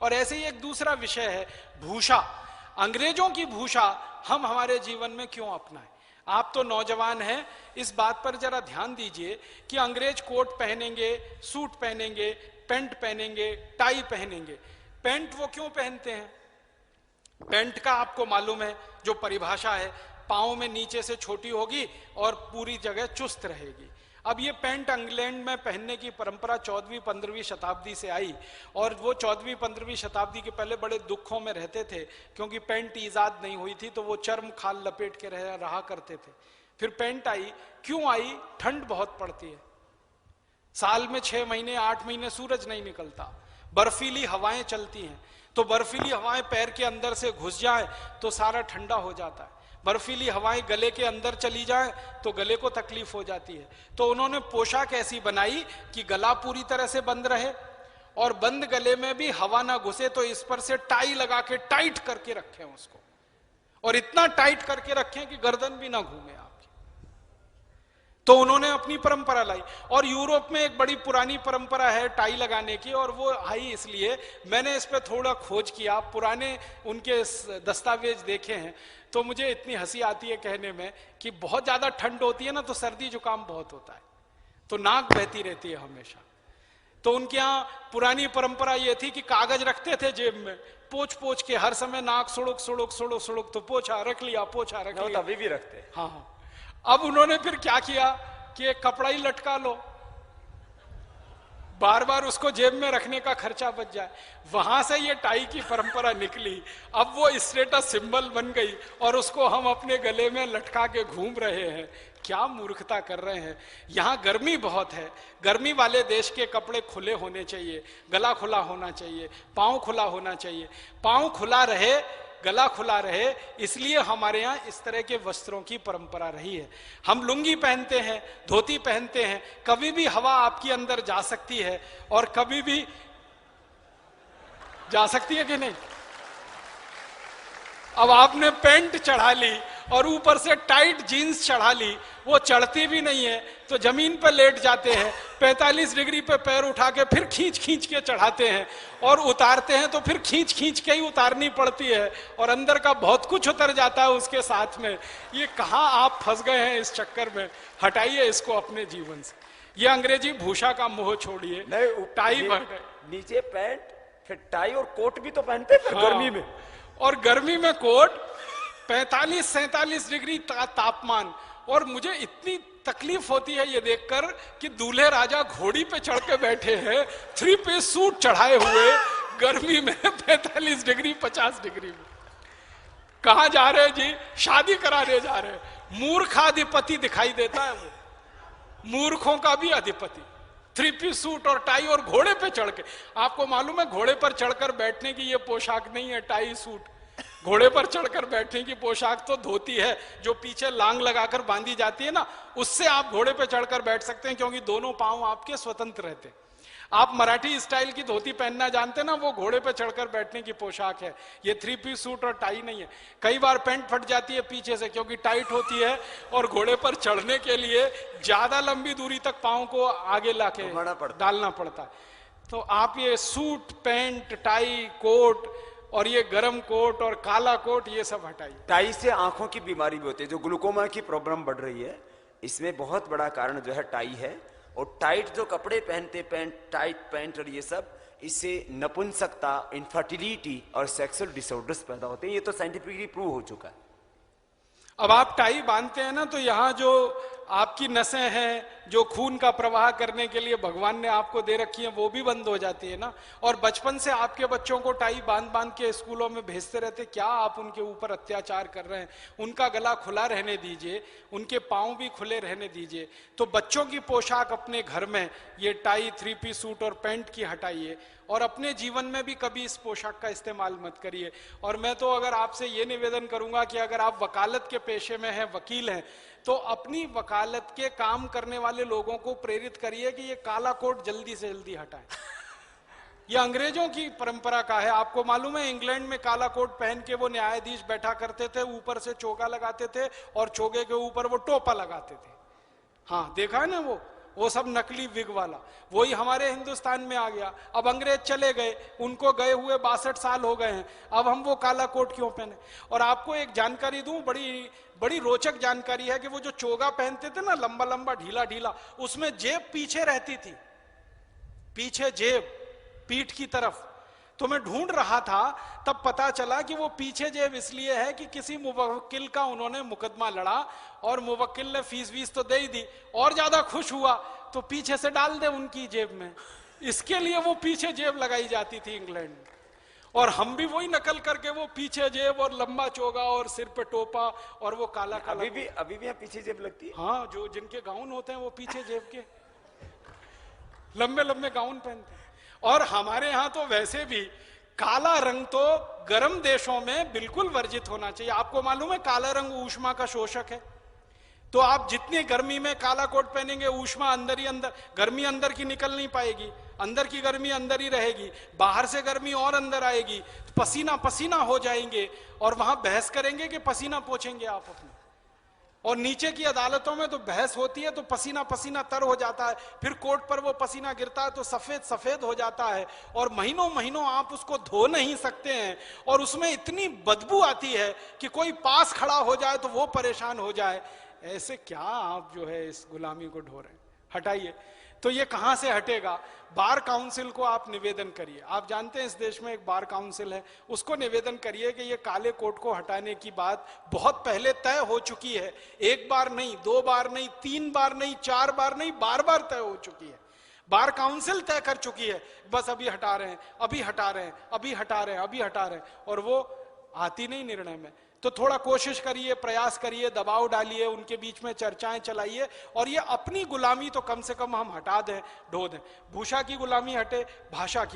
और ऐसे ही एक दूसरा विषय है भूषा। अंग्रेजों की भूषा हम हमारे जीवन में क्यों अपनाएं? आप तो नौजवान हैं, इस बात पर जरा ध्यान दीजिए कि अंग्रेज कोट पहनेंगे, सूट पहनेंगे, पैंट पहनेंगे, टाई पहनेंगे। पैंट वो क्यों पहनते हैं? पैंट का आपको मालूम है जो परिभाषा है, पांव में नीचे से छोटी होगी और पूरी जगह चुस्त रहेगी। अब ये पैंट इंग्लैंड में पहनने की परंपरा 14वीं-15वीं शताब्दी से आई, और वो 14वीं-15वीं शताब्दी के पहले बड़े दुखों में रहते थे, क्योंकि पैंट ईजाद नहीं हुई थी, तो वो चर्म खाल लपेट के रहा करते थे। फिर पैंट आई, क्यों आई? ठंड बहुत पड़ती है, साल में 6 महीने 8 महीने सूरज नहीं निकलता, बर्फीली हवाएं चलती हैं, तो बर्फीली हवाएं पैर के अंदर से घुस जाएं तो सारा ठंडा हो जाता है, बर्फीली हवाएं गले के अंदर चली जाएं तो गले को तकलीफ हो जाती है। तो उन्होंने पोशाक ऐसी बनाई कि गला पूरी तरह से बंद रहे और बंद गले में भी हवा ना घुसे, तो इस पर से टाई लगा के टाइट करके रखें उसको, और इतना टाइट करके रखें कि गर्दन भी ना घूमे आपकी। तो उन्होंने अपनी परंपरा लाई। और यूरोप में एक बड़ी पुरानी परंपरा है टाई लगाने की, और वो आई इसलिए, मैंने इस पे थोड़ा खोज किया, पुराने उनके दस्तावेज देखे हैं, तो मुझे इतनी हंसी आती है कहने में कि बहुत ज्यादा ठंड होती है ना, तो सर्दी जुकाम बहुत होता है, तो नाक बहती रहती है हमेशा। तो उनके यहाँ पुरानी परंपरा ये थी कि कागज रखते थे जेब में, पोछ पोछ के हर समय नाक सुड़ुक सुड़ुक सुड़ुक सुड़ुक, तो पोछा रख लिया, पोछा रख लिया। अभी भी रखते हैं। हाँ हाँ। अब उन्होंने फिर क्या किया कि एक कपड़ा ही लटका लो, बार बार उसको जेब में रखने का खर्चा बच जाए। वहां से ये टाई की परंपरा निकली, अब वो स्टेटस सिंबल बन गई और उसको हम अपने गले में लटका के घूम रहे हैं। क्या मूर्खता कर रहे हैं। यहाँ गर्मी बहुत है, गर्मी वाले देश के कपड़े खुले होने चाहिए, गला खुला होना चाहिए, पाँव खुला होना चाहिए। पाँव खुला रहे, गला खुला रहे, इसलिए हमारे यहाँ इस तरह के वस्त्रों की परंपरा रही है। हम लुंगी पहनते हैं, धोती पहनते हैं, कभी भी हवा आपके अंदर जा सकती है और कभी भी जा सकती है कि नहीं। अब आपने पैंट चढ़ा ली और ऊपर से टाइट जीन्स चढ़ा ली, वो चढ़ती भी नहीं है, तो जमीन पर लेट जाते हैं, 45 डिग्री पे पैर उठा के फिर खींच खींच के चढ़ाते हैं, और उतारते हैं तो फिर खींच खींच के ही उतारनी पड़ती है, और अंदर का बहुत कुछ उतर जाता है उसके साथ में। ये कहाँ आप फंस गए हैं इस चक्कर में। हटाइए इसको अपने जीवन से, ये अंग्रेजी भूषा का मोह छोड़िए। टाई नीचे पैंट, फिर टाई और कोट भी तो पहनते हैं गर्मी में, और गर्मी में कोट, 45-47 डिग्री तापमान। और मुझे इतनी तकलीफ होती है ये देखकर कि दूल्हे राजा घोड़ी पे चढ़ के बैठे हैं, 3 पीस सूट चढ़ाए हुए, गर्मी में 45 डिग्री 50 डिग्री में। कहां जा रहे हैं जी? शादी कराने जा रहे हैं। मूर्खाधिपति दिखाई देता है वो, मूर्खों का भी अधिपति। 3 पीस सूट और टाई और घोड़े पे चढ़ के। आपको मालूम है घोड़े पर चढ़कर बैठने की ये पोशाक नहीं है टाई सूट। घोड़े पर चढ़कर बैठने की पोशाक तो धोती है, जो पीछे लांग लगाकर बांधी जाती है ना, उससे आप घोड़े पे चढ़कर बैठ सकते हैं, क्योंकि दोनों पांव आपके स्वतंत्र रहते हैं। आप मराठी स्टाइल की धोती पहनना जानते हैं ना, वो घोड़े पे चढ़कर बैठने की पोशाक है। ये 3 पीस सूट और टाई नहीं है। कई बार पैंट फट जाती है पीछे से, क्योंकि टाइट होती है, और घोड़े पर चढ़ने के लिए ज्यादा लंबी दूरी तक पांव को आगे लाके डालना पड़ता है। तो आप ये सूट, पैंट, टाई, कोट और ये गरम कोट और काला कोट, ये सब हटाइए। टाई से आंखों की बीमारी भी होती है, जो ग्लूकोमा की प्रॉब्लम बढ़ रही है, इसमें बहुत बड़ा कारण जो है टाई है। और टाइट जो कपड़े पहनते, पैंट, टाइट पैंट और ये सब, इससे नपुंसकता, इनफर्टिलिटी और सेक्सुअल डिसऑर्डर्स पैदा होते हैं। ये तो साइंटिफिकली प्रूव हो चुका है। अब आप टाई बांधते हैं ना, तो यहाँ जो आपकी नसें हैं, जो खून का प्रवाह करने के लिए भगवान ने आपको दे रखी है, वो भी बंद हो जाती है ना। और बचपन से आपके बच्चों को टाई बांध बांध के स्कूलों में भेजते रहते, क्या आप उनके ऊपर अत्याचार कर रहे हैं। उनका गला खुला रहने दीजिए, उनके पाँव भी खुले रहने दीजिए। तो बच्चों की पोशाक अपने घर में ये टाई, 3 पीस सूट और पैंट की हटाइए, और अपने जीवन में भी कभी इस पोशाक का इस्तेमाल मत करिए। और मैं तो अगर आपसे ये निवेदन करूंगा कि अगर आप वकालत के पेशे में हैं, वकील हैं, तो अपनी वकालत के काम करने वाले लोगों को प्रेरित करिए कि ये काला कोट जल्दी से जल्दी हटाएं। ये अंग्रेजों की परंपरा का है। आपको मालूम है इंग्लैंड में काला कोट पहन के वो न्यायाधीश बैठा करते थे, ऊपर से चोगा लगाते थे और चोगे के ऊपर वो टोपा लगाते थे। हाँ देखा है ना, वो वो सब नकली विग वाला, वही हमारे हिंदुस्तान में आ गया। अब अंग्रेज चले गए, उनको गए हुए 62 साल हो गए हैं, अब हम वो काला कोट क्यों पहने? और आपको एक जानकारी दूं, बड़ी बड़ी रोचक जानकारी है कि वो जो चोगा पहनते थे ना, लंबा लंबा ढीला ढीला, उसमें जेब पीछे रहती थी, पीछे जेब पीठ की तरफ। तो मैं ढूंढ रहा था, तब पता चला कि वो पीछे जेब इसलिए है कि किसी मुवक्किल का उन्होंने मुकदमा लड़ा और मुवक्किल ने फीस वीस तो दे ही दी, और ज्यादा खुश हुआ तो पीछे से डाल दे उनकी जेब में, इसके लिए वो पीछे जेब लगाई जाती थी इंग्लैंड में। और हम भी वही नकल करके वो पीछे जेब और लंबा चोगा और सिर पे टोपा और वो काला काला। अभी भी पीछे जेब लगती है। हाँ, जो जिनके गाउन होते हैं वो पीछे जेब के लंबे लंबे गाउन पहनते हैं। और हमारे यहां तो वैसे भी काला रंग तो गर्म देशों में बिल्कुल वर्जित होना चाहिए। आपको मालूम है काला रंग ऊष्मा का शोषक है, तो आप जितनी गर्मी में काला कोट पहनेंगे ऊष्मा अंदर ही अंदर, गर्मी अंदर की निकल नहीं पाएगी, अंदर की गर्मी अंदर ही रहेगी, बाहर से गर्मी और अंदर आएगी, तो पसीना पसीना हो जाएंगे और वहां बहस करेंगे कि पसीना पोंछेंगे आप अपने। और नीचे की अदालतों में तो बहस होती है तो पसीना पसीना तर हो जाता है, फिर कोर्ट पर वो पसीना गिरता है तो सफेद सफेद हो जाता है, और महीनों महीनों आप उसको धो नहीं सकते हैं, और उसमें इतनी बदबू आती है कि कोई पास खड़ा हो जाए तो वो परेशान हो जाए। ऐसे क्या आप जो है इस गुलामी को ढो रहे हैं? हटाइए। तो ये कहां से हटेगा? बार काउंसिल को आप निवेदन करिए। आप जानते हैं इस देश में एक बार काउंसिल है, उसको निवेदन करिए कि ये काले कोट को हटाने की बात बहुत पहले तय हो चुकी है। एक बार नहीं, 2 बार नहीं, 3 बार नहीं, 4 बार नहीं, बार बार तय हो चुकी है। बार काउंसिल तय कर चुकी है, बस अभी हटा रहे हैं, अभी हटा रहे हैं, अभी हटा रहे हैं, अभी हटा रहे हैं, और वो आती नहीं निर्णय में। तो थोड़ा कोशिश करिए, प्रयास करिए, दबाव डालिए, उनके बीच में चर्चाएं चलाइए, और ये अपनी गुलामी तो कम से कम हम हटा दें, ढो दें। भूषा की गुलामी हटे, भाषा की